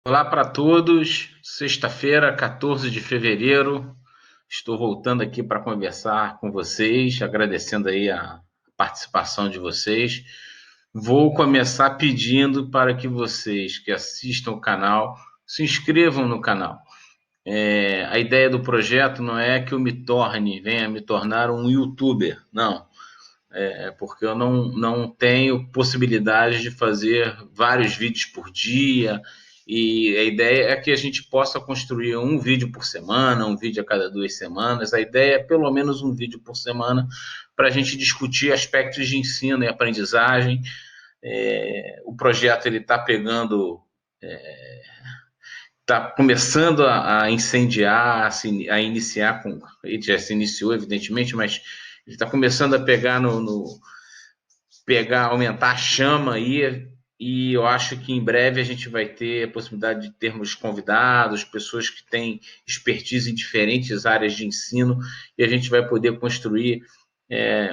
Olá para todos, sexta-feira, 14 de fevereiro, estou voltando aqui para conversar com vocês, agradecendo aí a participação de vocês. Vou começar pedindo para que vocês que assistam o canal se inscrevam no canal. A ideia do projeto não é que eu venha me tornar um youtuber, não. É porque eu não tenho possibilidade de fazer vários vídeos por dia, e a ideia é que a gente possa construir um vídeo por semana, um vídeo a cada 2 semanas. A ideia é pelo menos um vídeo por semana para a gente discutir aspectos de ensino e aprendizagem. O projeto ele está pegando, está começando a incendiar, a iniciar com, ele já se iniciou evidentemente, mas ele está começando a pegar aumentar a chama aí, e eu acho que em breve a gente vai ter a possibilidade de termos convidados, pessoas que têm expertise em diferentes áreas de ensino, e a gente vai poder construir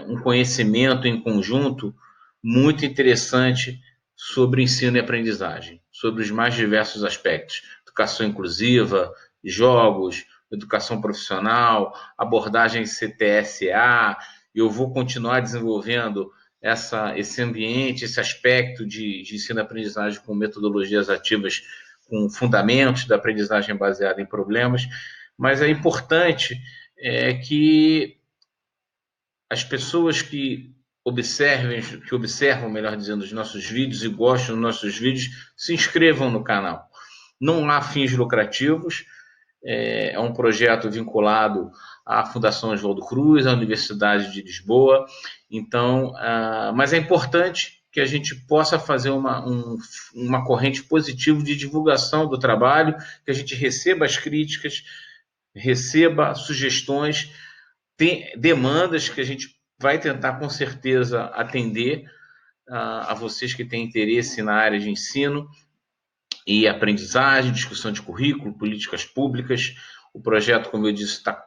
um conhecimento em conjunto muito interessante sobre ensino e aprendizagem, sobre os mais diversos aspectos: educação inclusiva, jogos, educação profissional, abordagem CTSA. Eu vou continuar desenvolvendo esse ambiente, esse aspecto de ensino e aprendizagem com metodologias ativas, com fundamentos da aprendizagem baseada em problemas, mas é importante que as pessoas que observam, melhor dizendo, os nossos vídeos e gostam dos nossos vídeos, se inscrevam no canal. Não há fins lucrativos, é um projeto vinculado à Fundação Oswaldo Cruz, à Universidade de Lisboa. Então, mas é importante que a gente possa fazer uma corrente positiva de divulgação do trabalho, que a gente receba as críticas, receba sugestões, demandas que a gente vai tentar com certeza atender a vocês que têm interesse na área de ensino e aprendizagem, discussão de currículo, políticas públicas. O projeto, como eu disse, está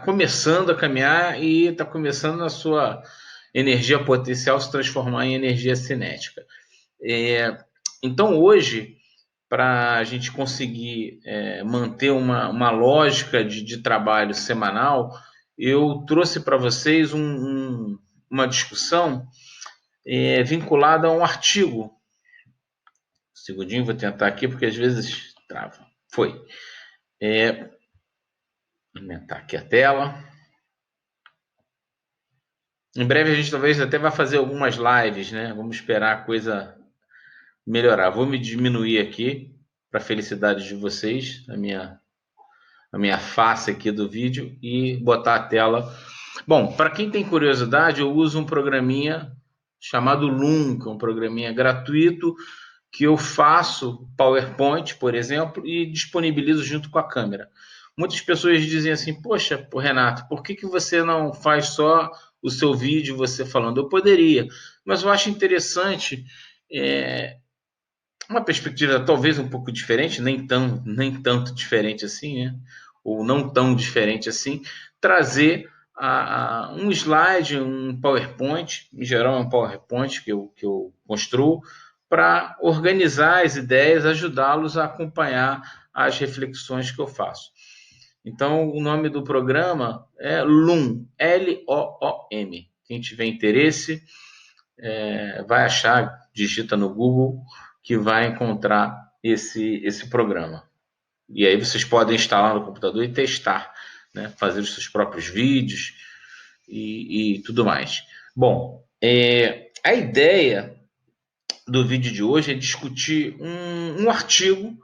começando a caminhar e está começando a sua energia potencial se transformar em energia cinética. Então, hoje, para a gente conseguir manter uma lógica de trabalho semanal, eu trouxe para vocês uma discussão vinculada a um artigo. Segundinho, vou tentar aqui, porque às vezes trava. Foi. Aumentar aqui a tela. Em breve a gente talvez até vai fazer algumas lives, né? Vamos esperar a coisa melhorar. Vou me diminuir aqui, para a felicidade de vocês, a minha face aqui do vídeo, e botar a tela. Bom, para quem tem curiosidade, eu uso um programinha chamado Loom, que é um programinha gratuito, que eu faço PowerPoint, por exemplo, e disponibilizo junto com a câmera. Muitas pessoas dizem assim: poxa, Renato, por que você não faz só o seu vídeo você falando? Eu poderia, mas eu acho interessante uma perspectiva talvez um pouco diferente, nem tanto diferente assim, né? Ou não tão diferente assim, trazer um slide, um PowerPoint, em geral é um PowerPoint que eu construo, para organizar as ideias, ajudá-los a acompanhar as reflexões que eu faço. Então, o nome do programa é Loom, L-O-O-M. Quem tiver interesse, vai achar, digita no Google, que vai encontrar esse programa. E aí vocês podem instalar no computador e testar, né? Fazer os seus próprios vídeos e tudo mais. Bom, a ideia do vídeo de hoje é discutir um artigo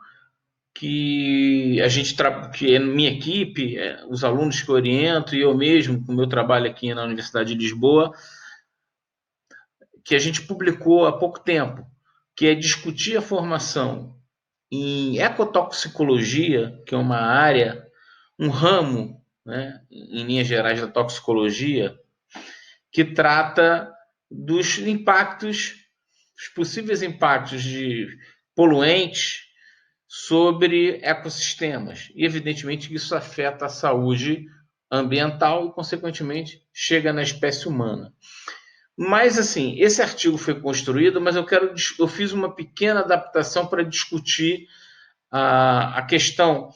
que a gente que é minha equipe, os alunos que eu oriento e eu mesmo, com o meu trabalho aqui na Universidade de Lisboa, que a gente publicou há pouco tempo, que é discutir a formação em ecotoxicologia, que é uma área, um ramo, né, em linhas gerais da toxicologia, que trata dos impactos, os possíveis impactos de poluentes sobre ecossistemas. E, evidentemente, isso afeta a saúde ambiental e, consequentemente, chega na espécie humana. Mas, assim, esse artigo foi construído, mas eu fiz uma pequena adaptação para discutir a questão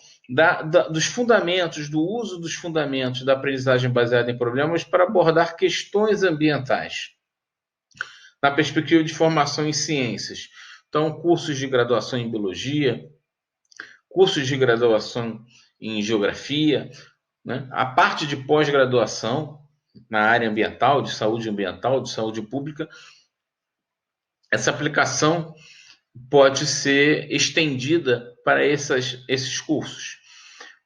dos fundamentos, do uso dos fundamentos da aprendizagem baseada em problemas para abordar questões ambientais, na perspectiva de formação em ciências. Então, cursos de graduação em biologia, cursos de graduação em geografia, né? A parte de pós-graduação na área ambiental, de saúde pública, essa aplicação pode ser estendida para esses cursos.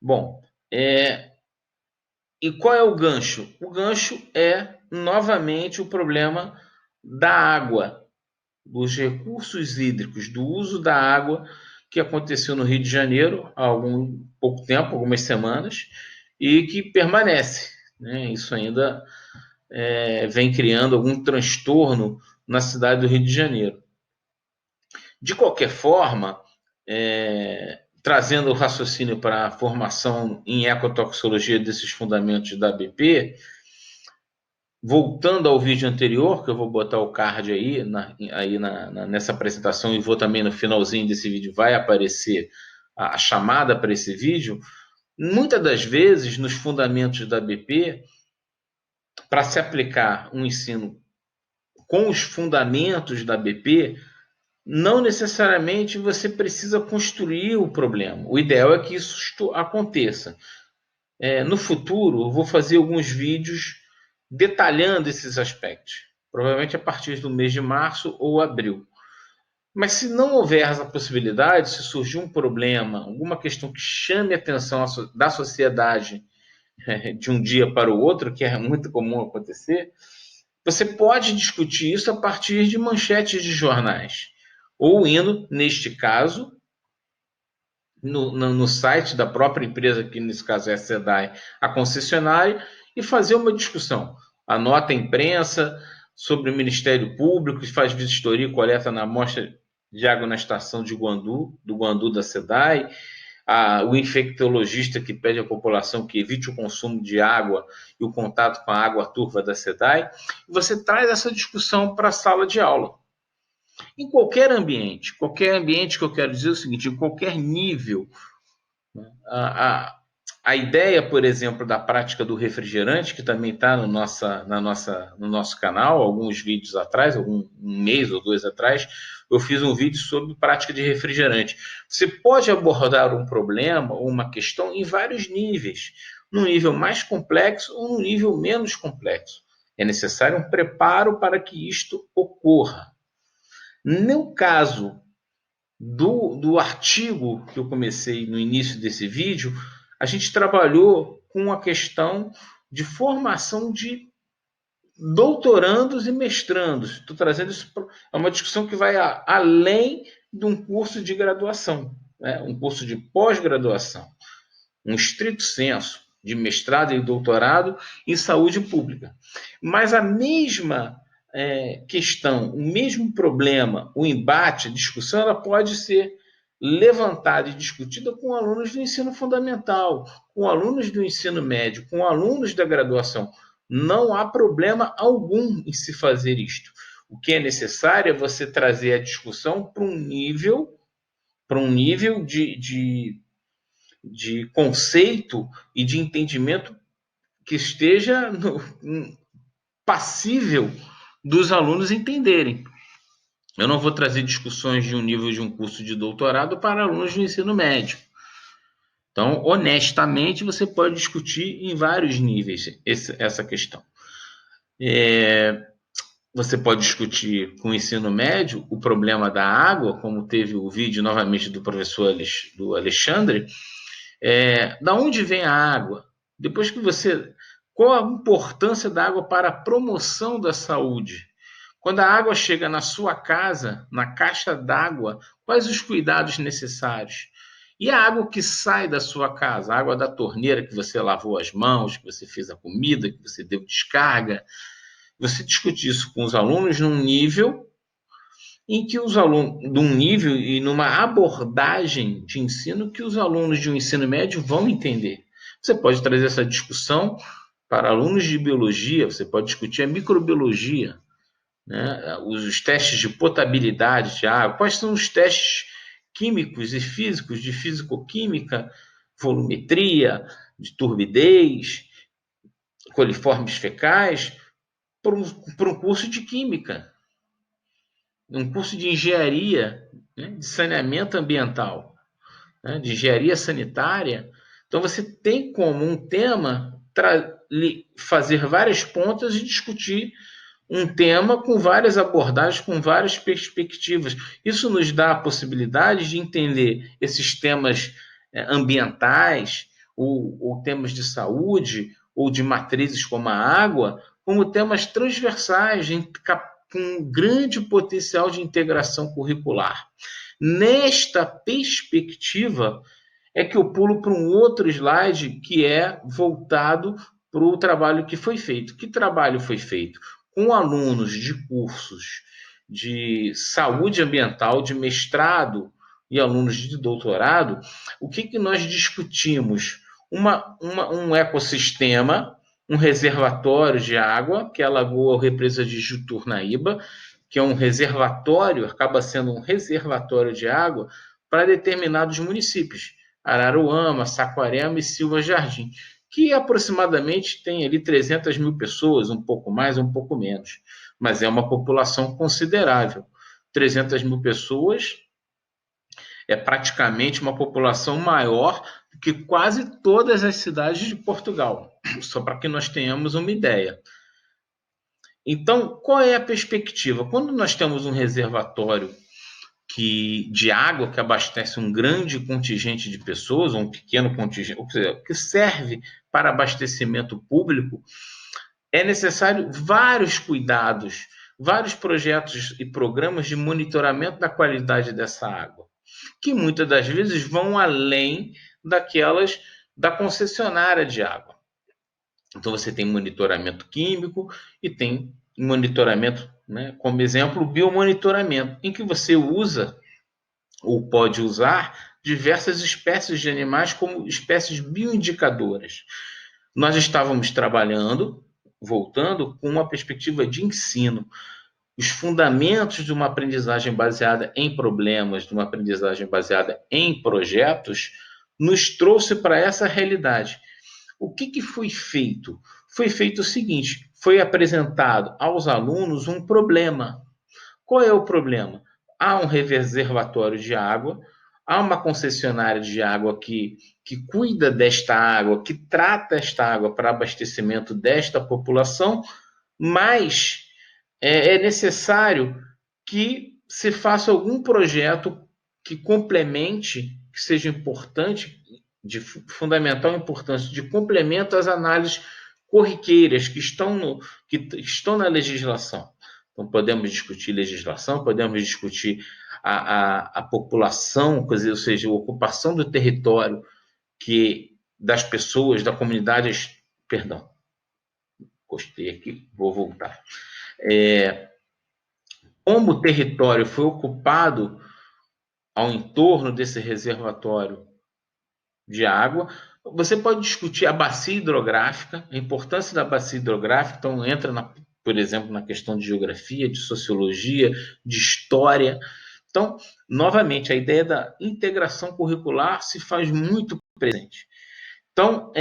Bom, e qual é o gancho? O gancho é, novamente, o problema da água, dos recursos hídricos, do uso da água que aconteceu no Rio de Janeiro há algum pouco tempo, algumas semanas, e que permanece, né? Isso ainda vem criando algum transtorno na cidade do Rio de Janeiro. De qualquer forma, trazendo o raciocínio para a formação em ecotoxicologia desses fundamentos da ABP, voltando ao vídeo anterior, que eu vou botar o card aí, nessa apresentação, e vou também no finalzinho desse vídeo, vai aparecer a chamada para esse vídeo. Muitas das vezes, nos fundamentos da ABP, para se aplicar um ensino com os fundamentos da ABP, não necessariamente você precisa construir o problema. O ideal é que isso aconteça. No futuro, eu vou fazer alguns vídeos detalhando esses aspectos, provavelmente a partir do mês de março ou abril. Mas se não houver essa possibilidade, se surgir um problema, alguma questão que chame a atenção da sociedade de um dia para o outro, que é muito comum acontecer, você pode discutir isso a partir de manchetes de jornais, ou indo, neste caso, no site da própria empresa, que nesse caso é a SEDAI, a concessionária, e fazer uma discussão. Anota a imprensa sobre o Ministério Público, que faz vistoria e coleta na amostra de água na estação de Guandu, do Guandu da SEDAI, o infectologista que pede à população que evite o consumo de água e o contato com a água turva da SEDAI. Você traz essa discussão para a sala de aula. Em qualquer ambiente que eu quero dizer é o seguinte, em qualquer nível, a ideia, por exemplo, da prática do refrigerante, que também está no nosso canal, alguns vídeos atrás, um mês ou dois atrás, eu fiz um vídeo sobre prática de refrigerante. Você pode abordar um problema ou uma questão em vários níveis, num nível mais complexo ou num nível menos complexo. É necessário um preparo para que isto ocorra. No caso do artigo que eu comecei no início desse vídeo, a gente trabalhou com a questão de formação de doutorandos e mestrandos. Estou trazendo isso, é uma discussão que vai além de um curso de graduação, né? Um curso de pós-graduação, um estrito senso de mestrado e doutorado em saúde pública. Mas a mesma questão, o mesmo problema, o embate, a discussão, ela pode ser levantada e discutida com alunos do ensino fundamental, com alunos do ensino médio, com alunos da graduação. Não há problema algum em se fazer isto. O que é necessário é você trazer a discussão para um nível de conceito e de entendimento que esteja passível dos alunos entenderem. Eu não vou trazer discussões de um nível de um curso de doutorado para alunos do ensino médio. Então, honestamente, você pode discutir em vários níveis essa questão. Você pode discutir com o ensino médio o problema da água, como teve o vídeo novamente do professor do Alexandre. Da onde vem a água? Depois que qual a importância da água para a promoção da saúde? Quando a água chega na sua casa, na caixa d'água, quais os cuidados necessários? E a água que sai da sua casa, a água da torneira que você lavou as mãos, que você fez a comida, que você deu descarga. Você discute isso com os alunos num nível em que os alunos, num nível e numa abordagem de ensino que os alunos de um ensino médio vão entender. Você pode trazer essa discussão para alunos de biologia, você pode discutir a microbiologia, né? Os testes de potabilidade de água, quais são os testes químicos e físicos, de fisicoquímica, volumetria, de turbidez, coliformes fecais, para um curso de química, um curso de engenharia, né, de saneamento ambiental, né, de engenharia sanitária. Então, você tem como um tema fazer várias pontas e discutir um tema com várias abordagens, com várias perspectivas. Isso nos dá a possibilidade de entender esses temas ambientais, ou temas de saúde, ou de matrizes como a água, como temas transversais, com grande potencial de integração curricular. Nesta perspectiva, é que eu pulo para um outro slide que é voltado para o trabalho que foi feito. Que trabalho foi feito? Com alunos de cursos de saúde ambiental, de mestrado e alunos de doutorado, o que nós discutimos? Um ecossistema, um reservatório de água, que é a Lagoa ou Represa de Juturnaíba, que é um reservatório, acaba sendo um reservatório de água para determinados municípios. Araruama, Saquarema e Silva Jardim, que aproximadamente tem ali 300 mil pessoas, um pouco mais, um pouco menos, mas é uma população considerável. 300 mil pessoas é praticamente uma população maior do que quase todas as cidades de Portugal, só para que nós tenhamos uma ideia. Então, qual é a perspectiva? Quando nós temos um reservatório de água que abastece um grande contingente de pessoas, ou um pequeno contingente, ou seja, que serve para abastecimento público, é necessário vários cuidados, vários projetos e programas de monitoramento da qualidade dessa água, que muitas das vezes vão além daquelas da concessionária de água. Então você tem monitoramento químico e tem monitoramento, né, como exemplo, o biomonitoramento, em que você usa ou pode usar diversas espécies de animais como espécies bioindicadoras. Nós estávamos trabalhando, voltando, com uma perspectiva de ensino. Os fundamentos de uma aprendizagem baseada em problemas, de uma aprendizagem baseada em projetos, nos trouxe para essa realidade. O que foi feito? Foi feito o seguinte: foi apresentado aos alunos um problema. Qual é o problema? Há um reservatório de água, há uma concessionária de água que cuida desta água, que trata esta água para abastecimento desta população, mas é necessário que se faça algum projeto que complemente, que seja importante, de fundamental importância, de complemento às análises corriqueiras que estão na legislação. Então, podemos discutir legislação, podemos discutir a população, quer dizer, ou seja, a ocupação do território das pessoas, da comunidade. Perdão, gostei aqui, vou voltar. Como o território foi ocupado ao entorno desse reservatório de água, você pode discutir a bacia hidrográfica, a importância da bacia hidrográfica, então entra, por exemplo, na questão de geografia, de sociologia, de história. Então, novamente, a ideia da integração curricular se faz muito presente. Então,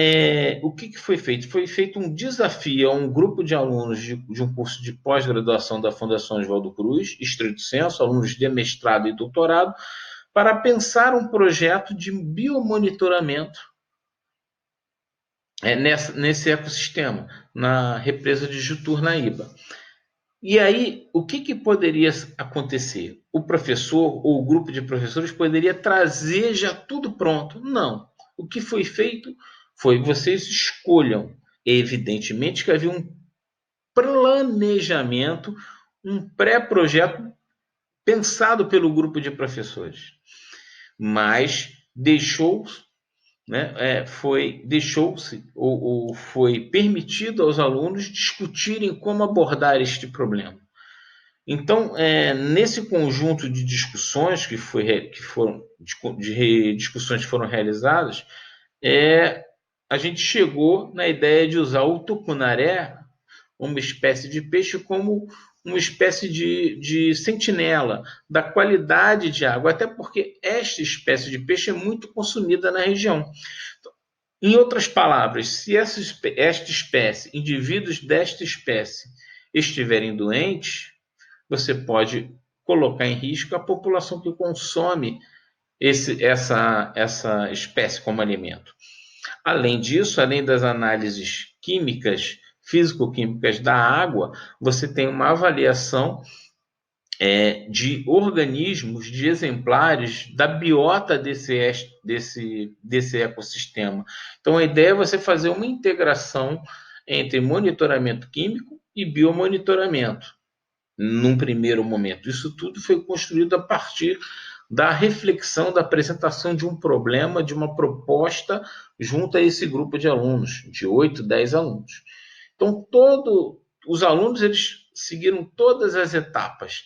o que foi feito? Foi feito um desafio a um grupo de alunos de um curso de pós-graduação da Fundação Oswaldo Cruz, estrito sensu, alunos de mestrado e doutorado, para pensar um projeto de biomonitoramento nesse ecossistema, na represa de Juturnaíba. E aí, o que poderia acontecer? O professor ou o grupo de professores poderia trazer já tudo pronto? Não. O que foi feito foi: vocês escolham. Evidentemente que havia um planejamento, um pré-projeto pensado pelo grupo de professores, mas deixou-se, né, deixou-se ou foi permitido aos alunos discutirem como abordar este problema. Então, nesse conjunto de discussões discussões que foram realizadas, a gente chegou na ideia de usar o tucunaré, uma espécie de peixe, como uma espécie de sentinela da qualidade de água, até porque esta espécie de peixe é muito consumida na região. Em outras palavras, se esta espécie, indivíduos desta espécie, estiverem doentes, você pode colocar em risco a população que consome essa espécie como alimento. Além disso, além das análises químicas, físico-químicas da água, você tem uma avaliação de organismos, de exemplares da biota desse ecossistema. Então, a ideia é você fazer uma integração entre monitoramento químico e biomonitoramento, num primeiro momento. Isso tudo foi construído a partir da reflexão, da apresentação de um problema, de uma proposta junto a esse grupo de alunos, de 8, 10 alunos. Então, os alunos eles seguiram todas as etapas.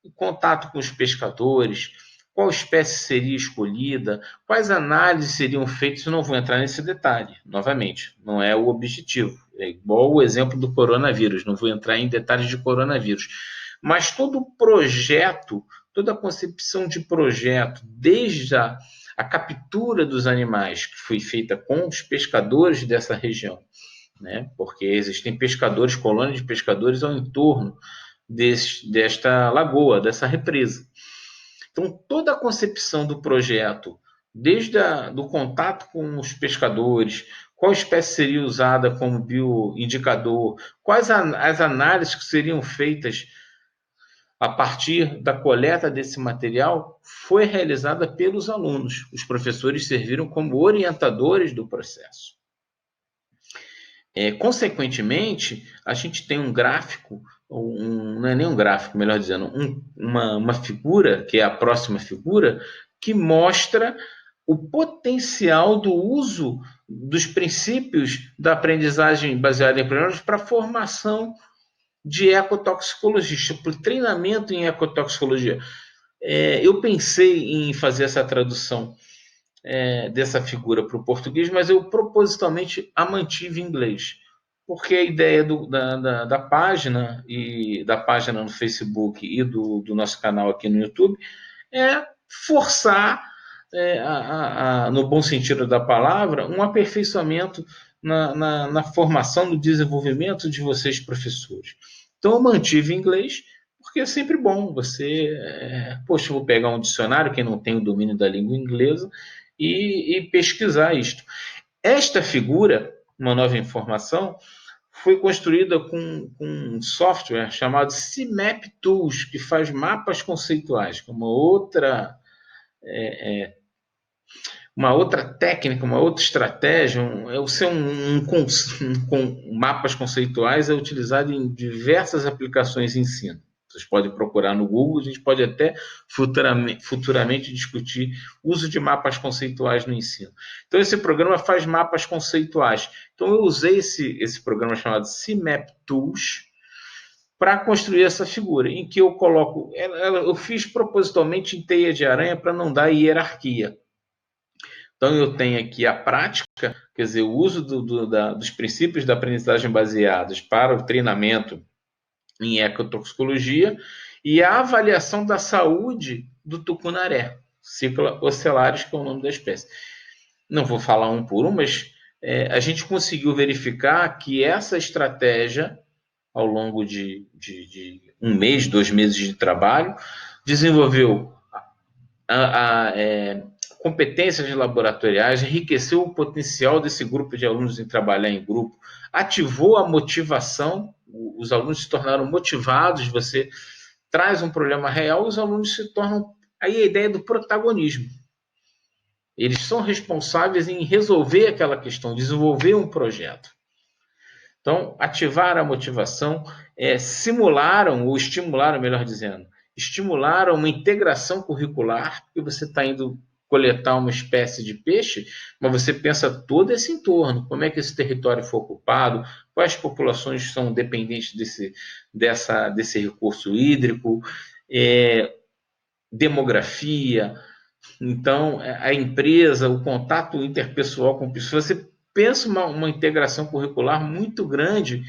O contato com os pescadores, qual espécie seria escolhida, quais análises seriam feitas. Eu não vou entrar nesse detalhe, novamente, não é o objetivo. É igual o exemplo do coronavírus, não vou entrar em detalhes de coronavírus. Mas todo o projeto, toda a concepção de projeto, desde a captura dos animais, que foi feita com os pescadores dessa região, né? Porque existem pescadores, colônias de pescadores ao entorno desta lagoa, dessa represa. Então, toda a concepção do projeto, desde do contato com os pescadores, qual espécie seria usada como bioindicador, quais as análises que seriam feitas a partir da coleta desse material, foi realizada pelos alunos. Os professores serviram como orientadores do processo. Consequentemente, a gente tem um gráfico, não é nem um gráfico, melhor dizendo, uma figura, que é a próxima figura, que mostra o potencial do uso dos princípios da aprendizagem baseada em problemas para a formação de ecotoxicologistas, para o treinamento em ecotoxicologia. Eu pensei em fazer essa tradução dessa figura para o português, mas eu propositalmente a mantive em inglês, porque a ideia da página e da página no Facebook e do nosso canal aqui no YouTube é forçar, no bom sentido da palavra, um aperfeiçoamento na formação, no desenvolvimento de vocês, professores. Então, eu mantive em inglês, porque é sempre bom você... poxa, eu vou pegar um dicionário, quem não tem o domínio da língua inglesa, e pesquisar isto. Esta figura, uma nova informação, foi construída com um software chamado CMap Tools, que faz mapas conceituais, que é uma outra técnica, uma outra estratégia. Mapas conceituais é utilizado em diversas aplicações de ensino. Vocês podem procurar no Google, a gente pode até futuramente discutir o uso de mapas conceituais no ensino. Então, esse programa faz mapas conceituais. Então, eu usei esse programa chamado CMap Tools para construir essa figura, em que eu coloco... Eu fiz propositalmente em teia de aranha para não dar hierarquia. Então, eu tenho aqui a prática, quer dizer, o uso dos princípios da aprendizagem baseados para o treinamento em ecotoxicologia, e a avaliação da saúde do tucunaré, Cichla ocellaris, que é o nome da espécie. Não vou falar um por um, mas a gente conseguiu verificar que essa estratégia, ao longo de 1 mês, 2 meses de trabalho, desenvolveu competências laboratoriais, enriqueceu o potencial desse grupo de alunos em trabalhar em grupo, ativou a motivação, os alunos se tornaram motivados, você traz um problema real, os alunos se tornam... Aí a ideia do protagonismo. Eles são responsáveis em resolver aquela questão, desenvolver um projeto. Então, ativar a motivação, simularam, ou estimularam, melhor dizendo, estimularam uma integração curricular, porque você está indo coletar uma espécie de peixe, mas você pensa todo esse entorno, como é que esse território foi ocupado, quais populações são dependentes desse recurso hídrico, demografia. Então, a empresa, o contato interpessoal com pessoas, você pensa uma integração curricular muito grande,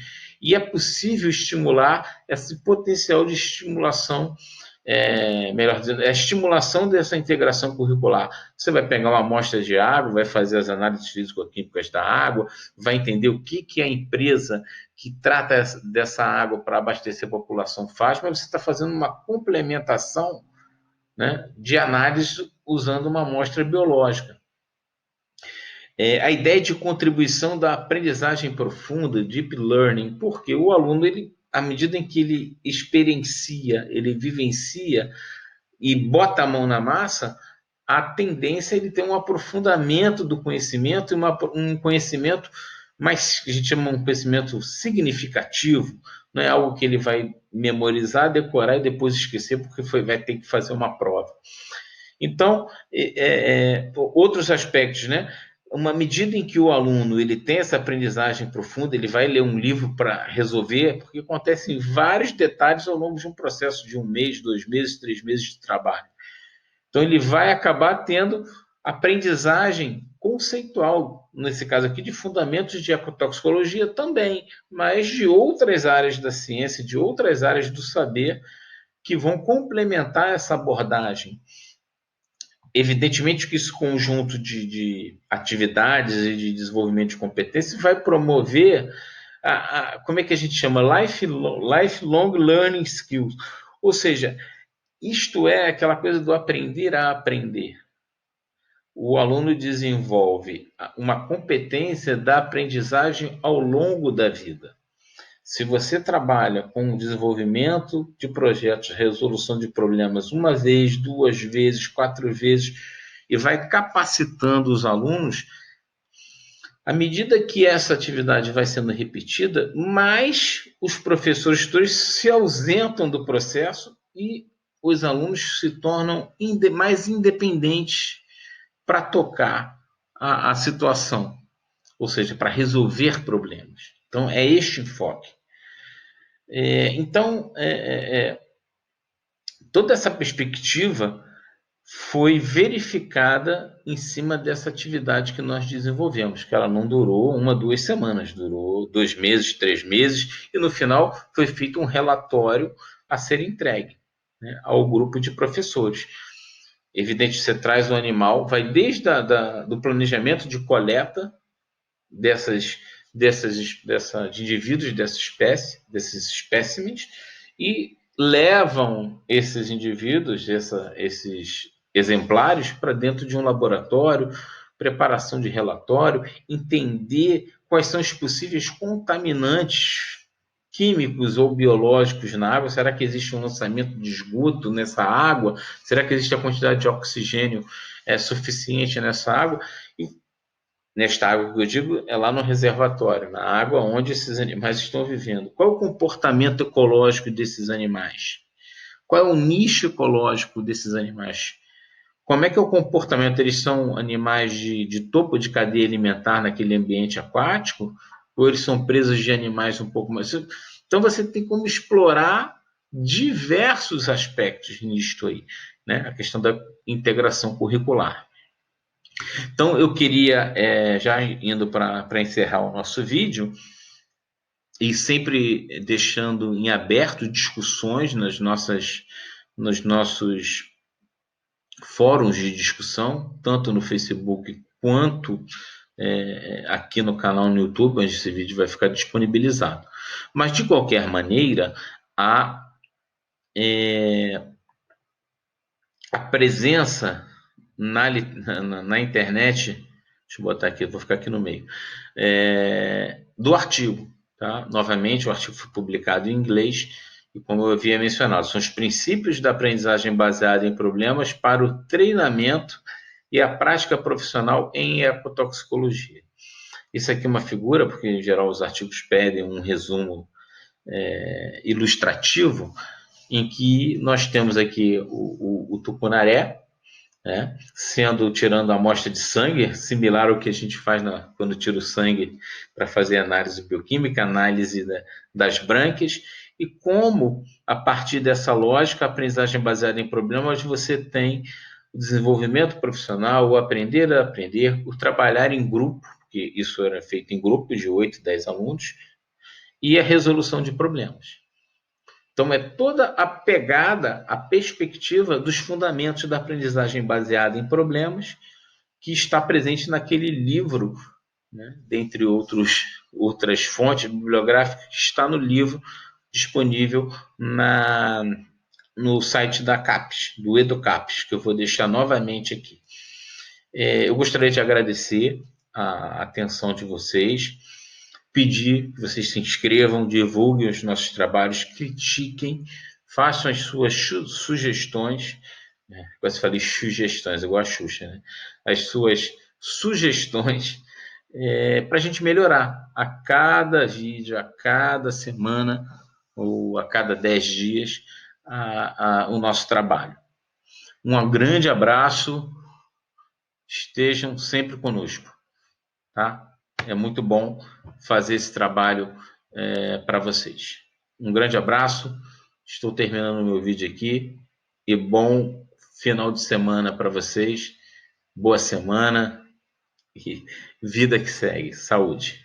e é possível estimular esse potencial de estimulação, melhor dizendo, a estimulação dessa integração curricular. Você vai pegar uma amostra de água, vai fazer as análises físico-químicas da água, vai entender o que a empresa que trata dessa água para abastecer a população faz, mas você está fazendo uma complementação, né, de análise usando uma amostra biológica. A ideia de contribuição da aprendizagem profunda, deep learning, porque o aluno, à medida em que ele experiencia, ele vivencia e bota a mão na massa, a tendência é ele ter um aprofundamento do conhecimento e um conhecimento mais, que a gente chama um conhecimento significativo, não é algo que ele vai memorizar, decorar e depois esquecer, porque vai ter que fazer uma prova. Então, outros aspectos, né? Uma medida em que o aluno ele tem essa aprendizagem profunda, ele vai ler um livro para resolver, porque acontecem vários detalhes ao longo de um processo de 1 mês, 2 meses, 3 meses de trabalho. Então, ele vai acabar tendo aprendizagem conceitual, nesse caso aqui, de fundamentos de ecotoxicologia também, mas de outras áreas da ciência, de outras áreas do saber, que vão complementar essa abordagem. Evidentemente que esse conjunto de atividades e de desenvolvimento de competência vai promover como é que a gente chama? Lifelong Learning Skills. Ou seja, isto é aquela coisa do aprender a aprender. O aluno desenvolve uma competência da aprendizagem ao longo da vida. Se você trabalha com o desenvolvimento de projetos, resolução de problemas uma vez, 2 vezes, 4 vezes, e vai capacitando os alunos, à medida que essa atividade vai sendo repetida, mais os professores todos se ausentam do processo e os alunos se tornam mais independentes para tocar a situação, ou seja, para resolver problemas. Então, é este enfoque. Então, toda essa perspectiva foi verificada em cima dessa atividade que nós desenvolvemos, que ela não durou 1, 2 semanas, durou 2 meses, 3 meses, e no final foi feito um relatório a ser entregue, né, ao grupo de professores. Evidente, você traz o animal, vai desde do planejamento de coleta de indivíduos dessa espécie, desses espécimes, e levam esses indivíduos, esses exemplares, para dentro de um laboratório, preparação de relatório, entender quais são os possíveis contaminantes químicos ou biológicos na água. Será que existe um lançamento de esgoto nessa água? Será que existe a quantidade de oxigênio suficiente nessa água? Nesta água que eu digo é lá no reservatório, na água onde esses animais estão vivendo. Qual é o comportamento ecológico desses animais? Qual é o nicho ecológico desses animais? Como é que é o comportamento? Eles são animais de topo de cadeia alimentar naquele ambiente aquático? Ou eles são presas de animais um pouco mais... Então, você tem como explorar diversos aspectos nisto aí, né? A questão da integração curricular. Então, eu queria, já indo para encerrar o nosso vídeo, e sempre deixando em aberto discussões nos nossos fóruns de discussão, tanto no Facebook quanto aqui no canal no YouTube, onde esse vídeo vai ficar disponibilizado. Mas, de qualquer maneira, a presença na internet, deixa eu botar aqui, vou ficar aqui no meio, do artigo. Tá? Novamente, o artigo foi publicado em inglês e, como eu havia mencionado, são os princípios da aprendizagem baseada em problemas para o treinamento e a prática profissional em ecotoxicologia. Isso aqui é uma figura, porque em geral os artigos pedem um resumo ilustrativo, em que nós temos aqui o tucunaré, né, tirando a amostra de sangue, similar ao que a gente faz quando tira o sangue para fazer análise bioquímica, análise das brânquias, e como, a partir dessa lógica, a aprendizagem baseada em problemas, você tem o desenvolvimento profissional, o aprender a aprender, o trabalhar em grupo, porque isso era feito em grupos de 8, 10 alunos, e a resolução de problemas. Então, é toda a pegada, a perspectiva dos fundamentos da aprendizagem baseada em problemas que está presente naquele livro, né, dentre outras fontes bibliográficas, que está no livro disponível no site da CAPES, do EduCAPES, que eu vou deixar novamente aqui. Eu gostaria de agradecer a atenção de vocês, pedir que vocês se inscrevam, divulguem os nossos trabalhos, critiquem, façam as suas sugestões. Quase falei sugestões, igual a Xuxa, né? As suas sugestões para a gente melhorar a cada vídeo, a cada semana ou a cada 10 dias o nosso trabalho. Um grande abraço, estejam sempre conosco, tá? É muito bom fazer esse trabalho para vocês. Um grande abraço, estou terminando o meu vídeo aqui e bom final de semana para vocês, boa semana e vida que segue, saúde.